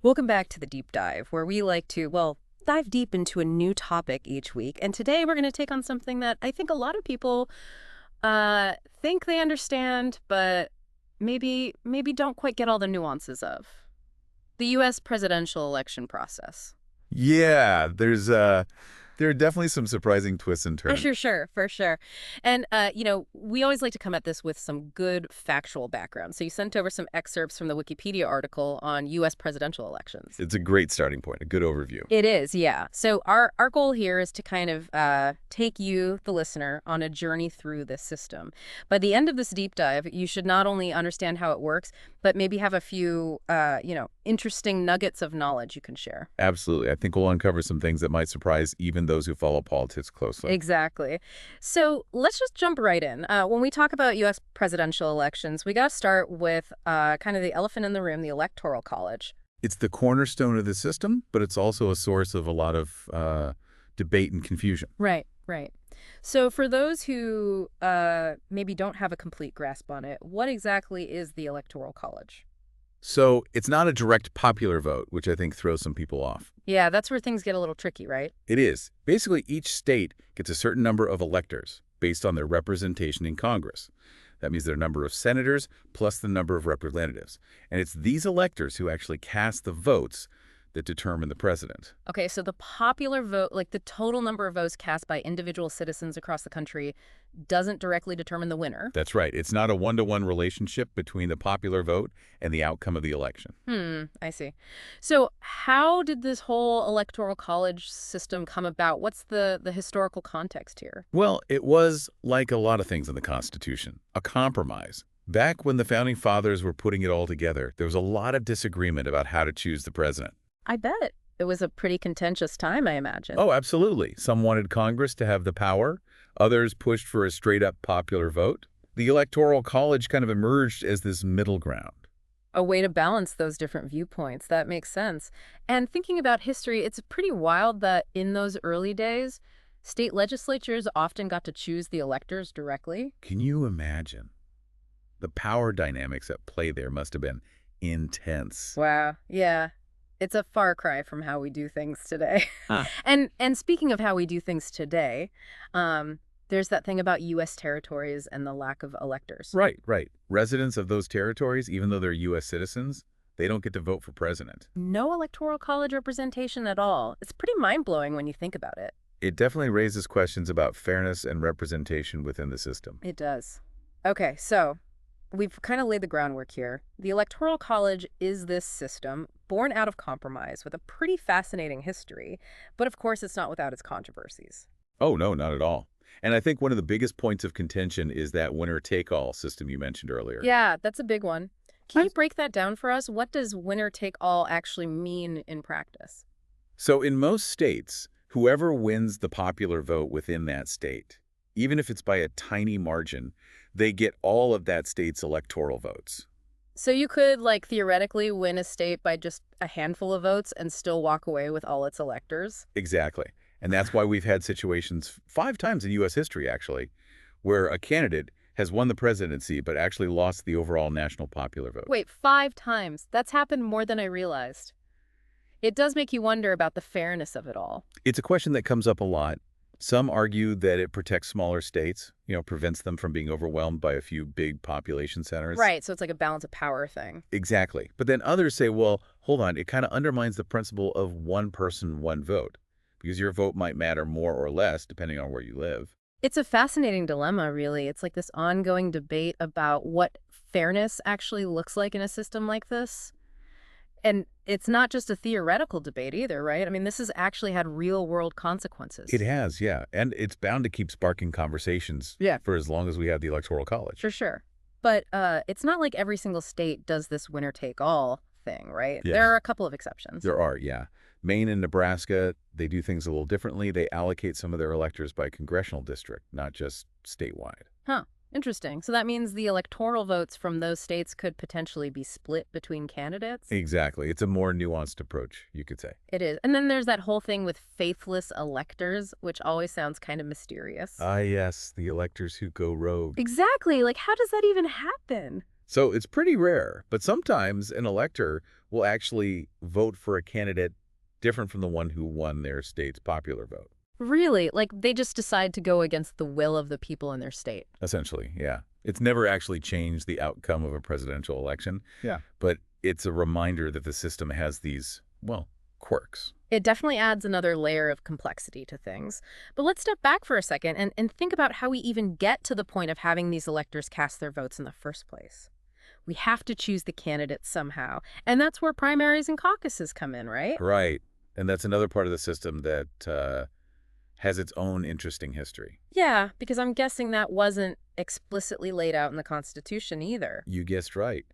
Welcome back to the deep dive, where we like to, well, dive deep into a new topic each week. And today we're going to take on something that I think a lot of people think they understand, but maybe don't quite get all the nuances of. The U.S. presidential election process. Yeah, there are definitely some surprising twists and For turns. sure, for sure. And, we always like to come at this with some good factual background. So you sent over some excerpts from the Wikipedia article on U.S. presidential elections. It's a great starting point, a good overview. It is, yeah. So our goal here is to kind of take you, the listener, on a journey through this system. By the end of this deep dive, you should not only understand how it works, but maybe have a few, interesting nuggets of knowledge you can share. Absolutely. I think we'll uncover some things that might surprise even those who follow politics closely. Exactly. So let's just jump right in. When we talk about U.S. presidential elections, we got to start with kind of the elephant in the room, the Electoral College. It's the cornerstone of the system, but it's also a source of a lot of debate and confusion. Right, right. So for those who maybe don't have a complete grasp on it, what exactly is the Electoral College? So it's not a direct popular vote, which I think throws some people off. Yeah, that's where things get a little tricky, right? It is. Basically, each state gets a certain number of electors based on their representation in Congress. That means their number of senators plus the number of representatives. And it's these electors who actually cast the votes that determine the president. Okay, so the popular vote, like the total number of votes cast by individual citizens across the country, doesn't directly determine the winner. That's right. It's not a one-to-one relationship between the popular vote and the outcome of the election. I see. So how did this whole electoral college system come about? What's the historical context here? Well, it was, like a lot of things in the Constitution, a compromise. Back when the Founding Fathers were putting it all together, there was a lot of disagreement about how to choose the president. I bet it was a pretty contentious time, I imagine. Oh, absolutely. Some wanted Congress to have the power. Others pushed for a straight-up popular vote. The Electoral College kind of emerged as this middle ground. A way to balance those different viewpoints. That makes sense. And thinking about history, it's pretty wild that in those early days, state legislatures often got to choose the electors directly. Can you imagine? The power dynamics at play there must have been intense. Wow. Yeah. It's a far cry from how we do things today. Huh. And speaking of how we do things today, there's that thing about U.S. territories and the lack of electors. Right, right. Residents of those territories, even though they're U.S. citizens, they don't get to vote for president. No electoral college representation at all. It's pretty mind-blowing when you think about it. It definitely raises questions about fairness and representation within the system. It does. Okay, so we've kind of laid the groundwork here. The Electoral College is this system born out of compromise with a pretty fascinating history, but of course it's not without its controversies. Oh, no, not at all. And I think one of the biggest points of contention is that winner-take-all system you mentioned earlier. Yeah, that's a big one. Can you I- break that down for us? What does winner take all actually mean in practice? So in most states, whoever wins the popular vote within that state, even if it's by a tiny margin, they get all of that state's electoral votes. So you could, like, theoretically win a state by just a handful of votes and still walk away with all its electors? Exactly. And that's why we've had situations 5 times in U.S. history, actually, where a candidate has won the presidency but actually lost the overall national popular vote. Wait, 5 times? That's happened more than I realized. It does make you wonder about the fairness of it all. It's a question that comes up a lot. Some argue that it protects smaller states, prevents them from being overwhelmed by a few big population centers. Right, so it's like a balance of power thing. Exactly. But then others say, well, hold on, it kind of undermines the principle of one person, one vote, because your vote might matter more or less depending on where you live. It's a fascinating dilemma, really. It's like this ongoing debate about what fairness actually looks like in a system like this. And it's not just a theoretical debate either, right? I mean, this has actually had real-world consequences. It has, yeah. And it's bound to keep sparking conversations for as long as we have the Electoral College. For sure. But it's not like every single state does this winner-take-all thing, right? Yeah. There are a couple of exceptions. There are, yeah. Maine and Nebraska, they do things a little differently. They allocate some of their electors by congressional district, not just statewide. Huh. Interesting. So that means the electoral votes from those states could potentially be split between candidates? Exactly. It's a more nuanced approach, you could say. It is. And then there's that whole thing with faithless electors, which always sounds kind of mysterious. Ah, yes, the electors who go rogue. Exactly. Like, how does that even happen? So it's pretty rare, but sometimes an elector will actually vote for a candidate different from the one who won their state's popular vote. Really? Like they just decide to go against the will of the people in their state? Essentially, yeah. It's never actually changed the outcome of a presidential election, Yeah. but it's a reminder that the system has these, well, quirks. It definitely adds another layer of complexity to things. But let's step back for a second and think about how we even get to the point of having these electors cast their votes in the first place. We have to choose the candidates somehow. And that's where primaries and caucuses come in, right? Right. And that's another part of the system that has its own interesting history. Yeah, because I'm guessing that wasn't explicitly laid out in the Constitution either. You guessed right.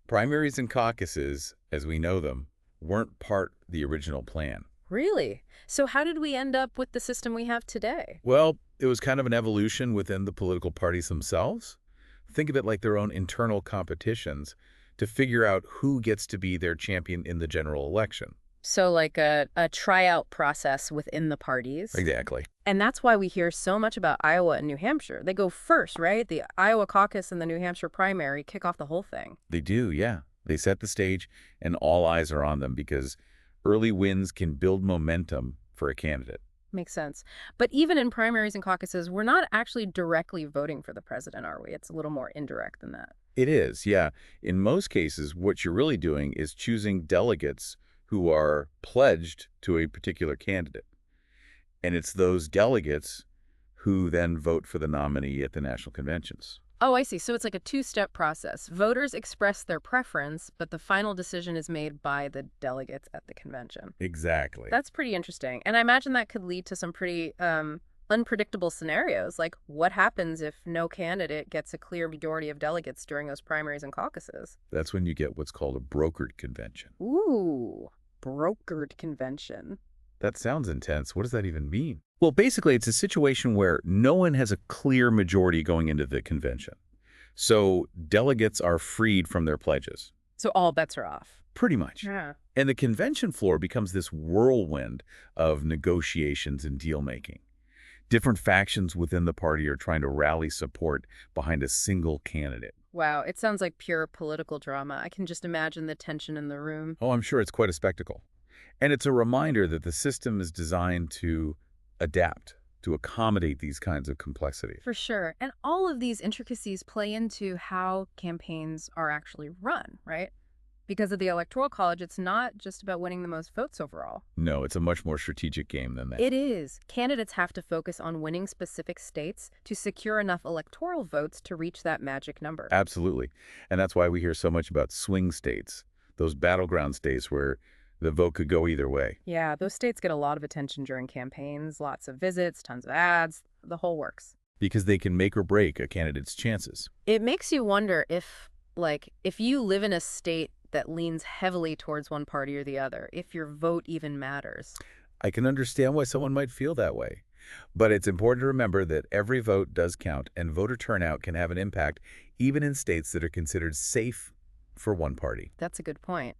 Primaries and caucuses, as we know them, weren't part of the original plan. Really? So how did we end up with the system we have today? Well, it was kind of an evolution within the political parties themselves. Think of it like their own internal competitions to figure out who gets to be their champion in the general election. So like a tryout process within the parties. Exactly. And that's why we hear so much about Iowa and New Hampshire. They go first, right? The Iowa caucus and the New Hampshire primary kick off the whole thing. They do, yeah. They set the stage, and all eyes are on them because early wins can build momentum for a candidate. Makes sense. But even in primaries and caucuses, we're not actually directly voting for the president, are we? It's a little more indirect than that. It is, yeah. In most cases, what you're really doing is choosing delegates who are pledged to a particular candidate. And it's those delegates who then vote for the nominee at the national conventions. Oh, I see. So it's like a two-step process. Voters express their preference, but the final decision is made by the delegates at the convention. Exactly. That's pretty interesting. And I imagine that could lead to some pretty unpredictable scenarios. Like what happens if no candidate gets a clear majority of delegates during those primaries and caucuses? That's when you get what's called a brokered convention. Ooh, brokered convention. That sounds intense. What does that even mean? Well, basically, it's a situation where no one has a clear majority going into the convention. So delegates are freed from their pledges. So all bets are off. Pretty much. Yeah. And the convention floor becomes this whirlwind of negotiations and deal-making. Different factions within the party are trying to rally support behind a single candidate. Wow, it sounds like pure political drama. I can just imagine the tension in the room. Oh, I'm sure it's quite a spectacle. And it's a reminder that the system is designed to adapt, to accommodate these kinds of complexity. For sure. And all of these intricacies play into how campaigns are actually run, right? Because of the Electoral College, it's not just about winning the most votes overall. No, it's a much more strategic game than that. It is. Candidates have to focus on winning specific states to secure enough electoral votes to reach that magic number. Absolutely. And that's why we hear so much about swing states, those battleground states where the vote could go either way. Yeah, those states get a lot of attention during campaigns, lots of visits, tons of ads, the whole works. Because they can make or break a candidate's chances. It makes you wonder if you live in a state that leans heavily towards one party or the other, if your vote even matters. I can understand why someone might feel that way. But it's important to remember that every vote does count, and voter turnout can have an impact even in states that are considered safe for one party. That's a good point.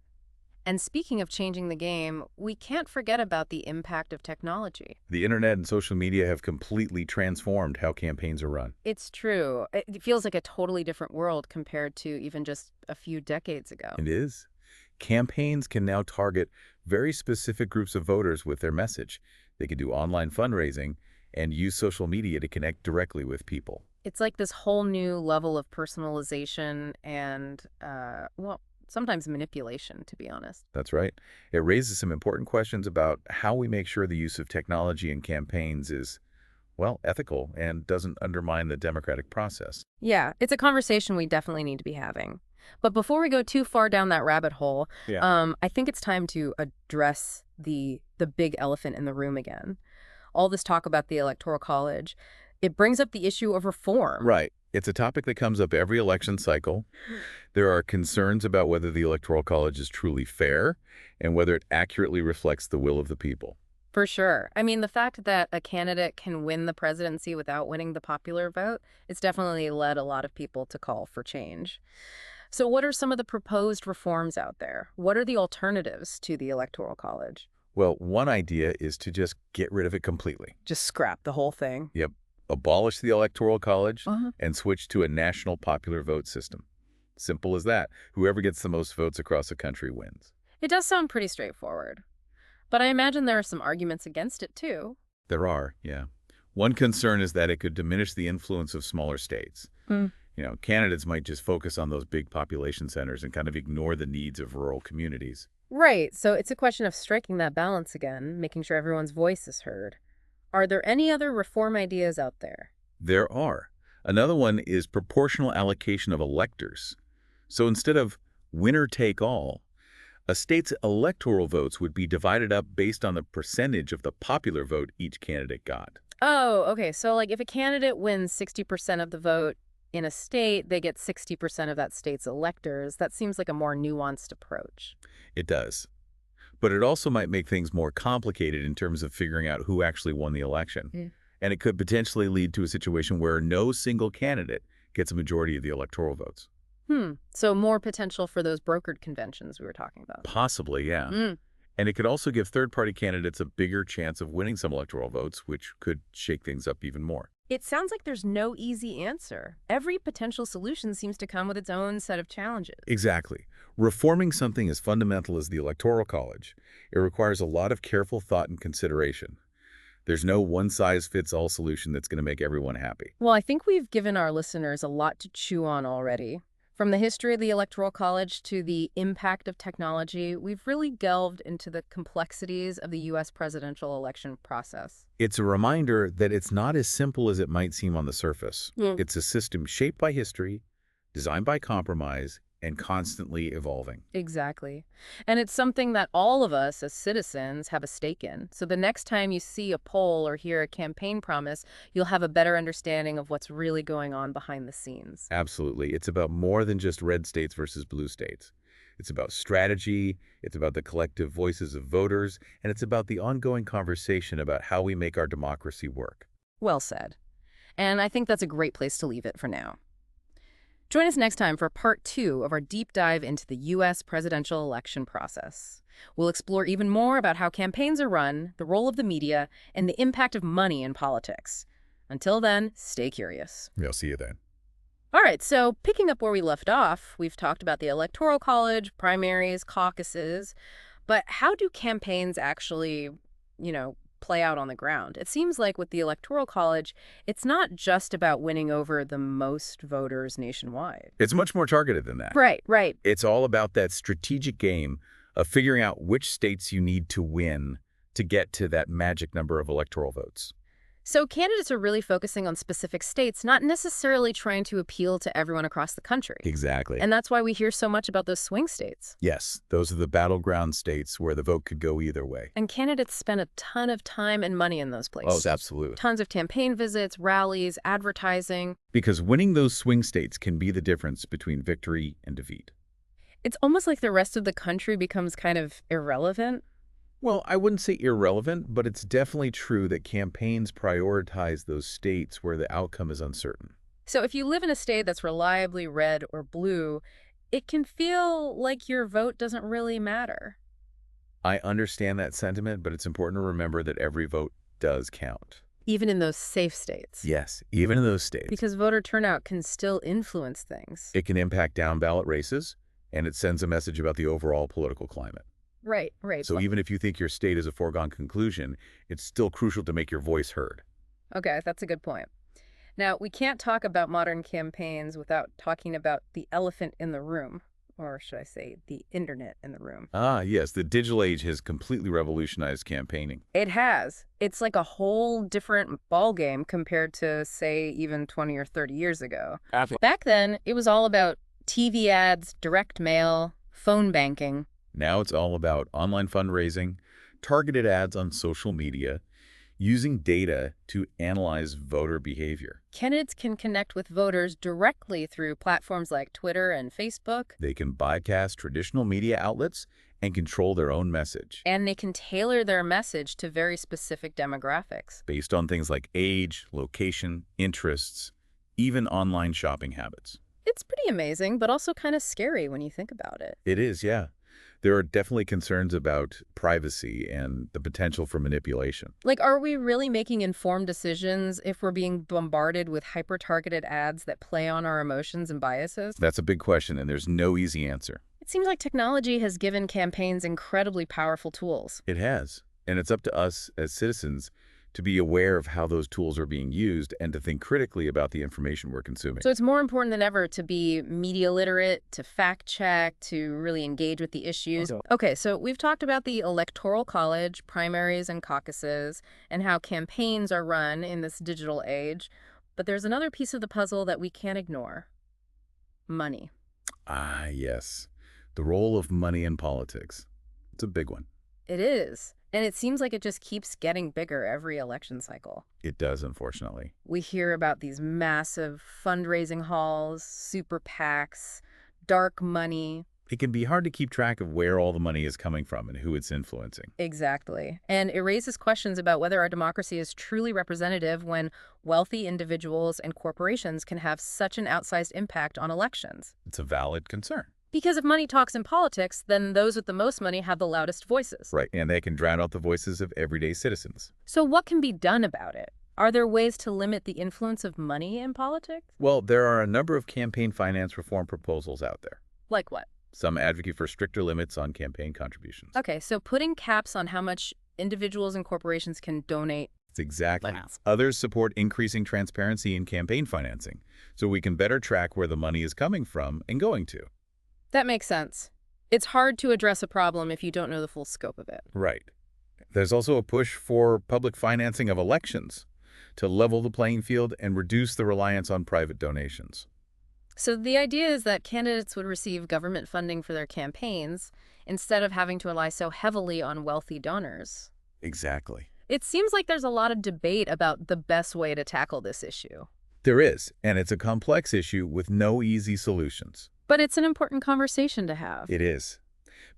And speaking of changing the game, we can't forget about the impact of technology. The internet and social media have completely transformed how campaigns are run. It's true. It feels like a totally different world compared to even just a few decades ago. It is. Campaigns can now target very specific groups of voters with their message. They can do online fundraising and use social media to connect directly with people. It's like this whole new level of personalization and, sometimes manipulation, to be honest. That's right. It raises some important questions about how we make sure the use of technology in campaigns is, well, ethical and doesn't undermine the democratic process. Yeah, it's a conversation we definitely need to be having. But before we go too far down that rabbit hole, I think it's time to address the big elephant in the room again. All this talk about the Electoral College, it brings up the issue of reform. Right. It's a topic that comes up every election cycle. There are concerns about whether the Electoral College is truly fair and whether it accurately reflects the will of the people. For sure. I mean, the fact that a candidate can win the presidency without winning the popular vote, it's definitely led a lot of people to call for change. So what are some of the proposed reforms out there? What are the alternatives to the Electoral College? Well, one idea is to just get rid of it completely. Just scrap the whole thing. Yep. Abolish the Electoral College and switch to a national popular vote system. Simple as that. Whoever gets the most votes across the country wins. It does sound pretty straightforward. But I imagine there are some arguments against it, too. There are, yeah. One concern is that it could diminish the influence of smaller states. Mm. Candidates might just focus on those big population centers and kind of ignore the needs of rural communities. Right, so it's a question of striking that balance again, making sure everyone's voice is heard. Are there any other reform ideas out there? There are. Another one is proportional allocation of electors. So instead of winner take all, a state's electoral votes would be divided up based on the percentage of the popular vote each candidate got. Oh, okay, so like if a candidate wins 60% of the vote in a state, they get 60% of that state's electors. That seems like a more nuanced approach. It does. But it also might make things more complicated in terms of figuring out who actually won the election. Yeah. And it could potentially lead to a situation where no single candidate gets a majority of the electoral votes. So more potential for those brokered conventions we were talking about. Possibly, yeah. Mm. And it could also give third-party candidates a bigger chance of winning some electoral votes, which could shake things up even more. It sounds like there's no easy answer. Every potential solution seems to come with its own set of challenges. Exactly. Reforming something as fundamental as the Electoral College, it requires a lot of careful thought and consideration. There's no one-size-fits-all solution that's going to make everyone happy. Well, I think we've given our listeners a lot to chew on already. From the history of the Electoral College to the impact of technology, we've really delved into the complexities of the U.S. presidential election process. It's a reminder that it's not as simple as it might seem on the surface. It's a system shaped by history, designed by compromise, and constantly evolving. Exactly. And it's something that all of us as citizens have a stake in. So the next time you see a poll or hear a campaign promise, you'll have a better understanding of what's really going on behind the scenes. Absolutely. It's about more than just red states versus blue states. It's about strategy, it's about the collective voices of voters, and it's about the ongoing conversation about how we make our democracy work. Well said. And I think that's a great place to leave it for now. Join us next time for part 2 of our deep dive into the U.S. presidential election process. We'll explore even more about how campaigns are run, the role of the media, and the impact of money in politics. Until then, stay curious. I'll see you then. All right, so picking up where we left off, we've talked about the Electoral College, primaries, caucuses, but how do campaigns actually, play out on the ground? It seems like with the Electoral College, it's not just about winning over the most voters nationwide. It's much more targeted than that. Right. It's all about that strategic game of figuring out which states you need to win to get to that magic number of electoral votes. So candidates are really focusing on specific states, not necessarily trying to appeal to everyone across the country. Exactly. And that's why we hear so much about those swing states. Yes, those are the battleground states where the vote could go either way. And candidates spend a ton of time and money in those places. Oh, absolutely. Tons of campaign visits, rallies, advertising. Because winning those swing states can be the difference between victory and defeat. It's almost like the rest of the country becomes kind of irrelevant. Well, I wouldn't say irrelevant, but it's definitely true that campaigns prioritize those states where the outcome is uncertain. So if you live in a state that's reliably red or blue, it can feel like your vote doesn't really matter. I understand that sentiment, but it's important to remember that every vote does count. Even in those safe states. Yes, even in those states. Because voter turnout can still influence things. It can impact down-ballot races, and it sends a message about the overall political climate. Right. So even if you think your state is a foregone conclusion, it's still crucial to make your voice heard. Okay, that's a good point. Now, we can't talk about modern campaigns without talking about the elephant in the room, or should I say the internet in the room. Ah, yes, the digital age has completely revolutionized campaigning. It has. It's like a whole different ballgame compared to, say, even 20 or 30 years ago. Back then, it was all about TV ads, direct mail, phone banking. Now it's all about online fundraising, targeted ads on social media, using data to analyze voter behavior. Candidates can connect with voters directly through platforms like Twitter and Facebook. They can bypass traditional media outlets and control their own message. And they can tailor their message to very specific demographics. Based on things like age, location, interests, even online shopping habits. It's pretty amazing, but also kind of scary when you think about it. It is, yeah. There are definitely concerns about privacy and the potential for manipulation. Like, are we really making informed decisions if we're being bombarded with hyper-targeted ads that play on our emotions and biases? That's a big question, and there's no easy answer. It seems like technology has given campaigns incredibly powerful tools. It has, and it's up to us as citizens to be aware of how those tools are being used and to think critically about the information we're consuming. So it's more important than ever to be media literate, to fact check, to really engage with the issues. Okay, so we've talked about the Electoral College, primaries and caucuses, and how campaigns are run in this digital age. But there's another piece of the puzzle that we can't ignore: money. Ah, yes. The role of money in politics. It's a big one. It is. And it seems like it just keeps getting bigger every election cycle. It does, unfortunately. We hear about these massive fundraising halls, super PACs, dark money. It can be hard to keep track of where all the money is coming from and who it's influencing. Exactly. And it raises questions about whether our democracy is truly representative when wealthy individuals and corporations can have such an outsized impact on elections. It's a valid concern. Because if money talks in politics, then those with the most money have the loudest voices. Right, and they can drown out the voices of everyday citizens. So what can be done about it? Are there ways to limit the influence of money in politics? Well, there are a number of campaign finance reform proposals out there. Like what? Some advocate for stricter limits on campaign contributions. Okay, so putting caps on how much individuals and corporations can donate. Exactly. Others support increasing transparency in campaign financing, so we can better track where the money is coming from and going to. That makes sense. It's hard to address a problem if you don't know the full scope of it. Right. There's also a push for public financing of elections to level the playing field and reduce the reliance on private donations. So the idea is that candidates would receive government funding for their campaigns instead of having to rely so heavily on wealthy donors. Exactly. It seems like there's a lot of debate about the best way to tackle this issue. There is, and it's a complex issue with no easy solutions. But it's an important conversation to have. It is,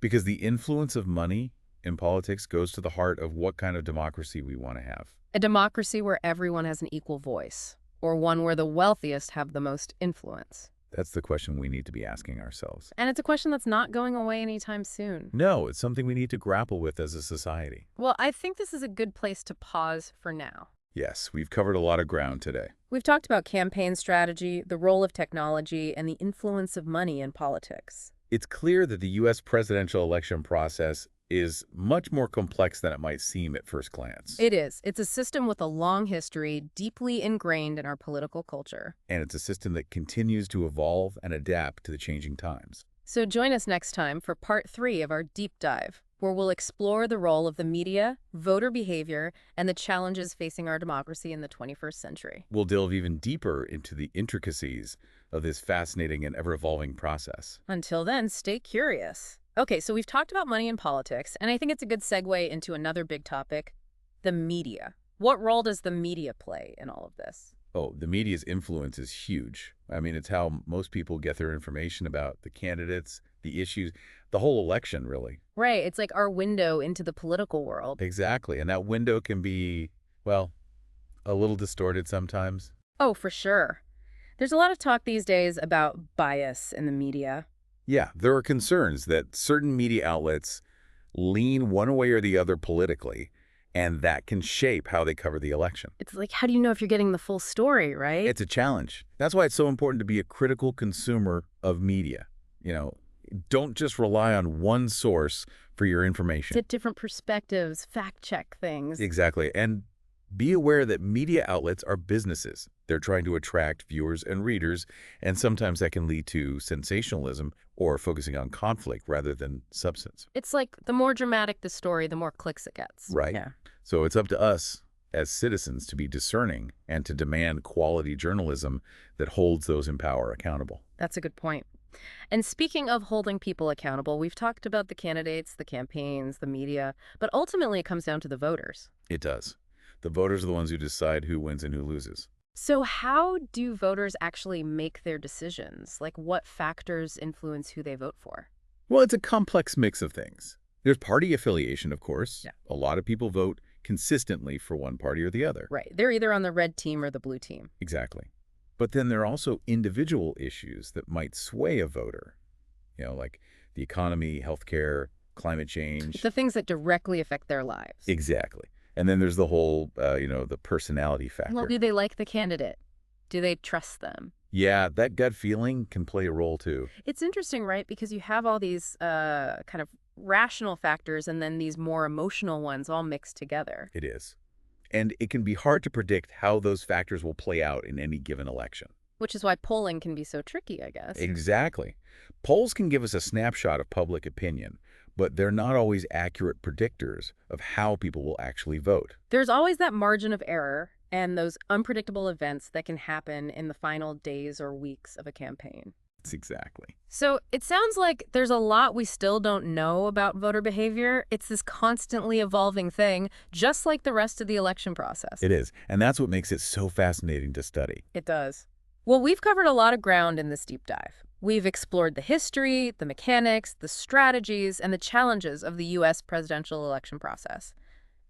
because the influence of money in politics goes to the heart of what kind of democracy we want to have. A democracy where everyone has an equal voice, or one where the wealthiest have the most influence. That's the question we need to be asking ourselves. And it's a question that's not going away anytime soon. No, it's something we need to grapple with as a society. Well, I think this is a good place to pause for now. Yes, we've covered a lot of ground today. We've talked about campaign strategy, the role of technology, and the influence of money in politics. It's clear that the U.S. presidential election process is much more complex than it might seem at first glance. It is. It's a system with a long history, deeply ingrained in our political culture. And it's a system that continues to evolve and adapt to the changing times. So join us next time for part 3 of our deep dive, where we'll explore the role of the media, voter behavior, and the challenges facing our democracy in the 21st century. We'll delve even deeper into the intricacies of this fascinating and ever-evolving process. Until then, stay curious. Okay, so we've talked about money in politics, and I think it's a good segue into another big topic, the media. What role does the media play in all of this? Oh, the media's influence is huge. I mean, it's how most people get their information about the candidates, the issues, the whole election, really. Right, it's like our window into the political world. Exactly, and that window can be, well, a little distorted sometimes. Oh, for sure. There's a lot of talk these days about bias in the media. Yeah, there are concerns that certain media outlets lean one way or the other politically, and that can shape how they cover the election. It's like, how do you know if you're getting the full story, right? It's a challenge. That's why it's so important to be a critical consumer of media. You know, don't just rely on one source for your information. Get different perspectives, fact check things. Exactly. And be aware that media outlets are businesses. They're trying to attract viewers and readers, and sometimes that can lead to sensationalism or focusing on conflict rather than substance. It's like the more dramatic the story, the more clicks it gets. Right. Yeah. So it's up to us as citizens to be discerning and to demand quality journalism that holds those in power accountable. That's a good point. And speaking of holding people accountable, we've talked about the candidates, the campaigns, the media, but ultimately it comes down to the voters. It does. The voters are the ones who decide who wins and who loses. So how do voters actually make their decisions? Like, what factors influence who they vote for? Well, it's a complex mix of things. There's party affiliation, of course. Yeah. A lot of people vote consistently for one party or the other. Right. They're either on the red team or the blue team. Exactly. But then there are also individual issues that might sway a voter. You know, like the economy, healthcare, climate change. The things that directly affect their lives. Exactly. And then there's the whole, the personality Well, factor. do they like the candidate? Do they trust them? Yeah, that gut feeling can play a role too. It's interesting, right? Because you have all these kind of rational factors and then these more emotional ones all mixed together. It is. And it can be hard to predict how those factors will play out in any given election. Which is why polling can be so tricky, I guess. Exactly. Polls can give us a snapshot of public opinion, but they're not always accurate predictors of how people will actually vote. There's always that margin of error and those unpredictable events that can happen in the final days or weeks of a campaign. It's exactly. So it sounds like there's a lot we still don't know about voter behavior. It's this constantly evolving thing, just like the rest of the election process. It is. And that's what makes it so fascinating to study. It does. Well, we've covered a lot of ground in this deep dive. We've explored the history, the mechanics, the strategies, and the challenges of the U.S. presidential election process.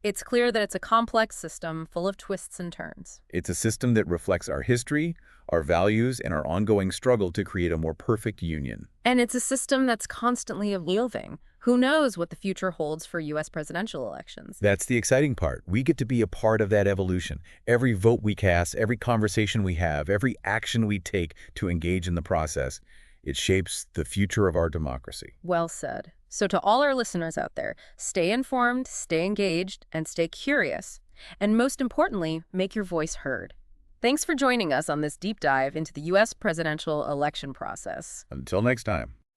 It's clear that it's a complex system full of twists and turns. It's a system that reflects our history, our values, and our ongoing struggle to create a more perfect union. And it's a system that's constantly evolving. Who knows what the future holds for U.S. presidential elections? That's the exciting part. We get to be a part of that evolution. Every vote we cast, every conversation we have, every action we take to engage in the process, it shapes the future of our democracy. Well said. So to all our listeners out there, stay informed, stay engaged, and stay curious. And most importantly, make your voice heard. Thanks for joining us on this deep dive into the U.S. presidential election process. Until next time.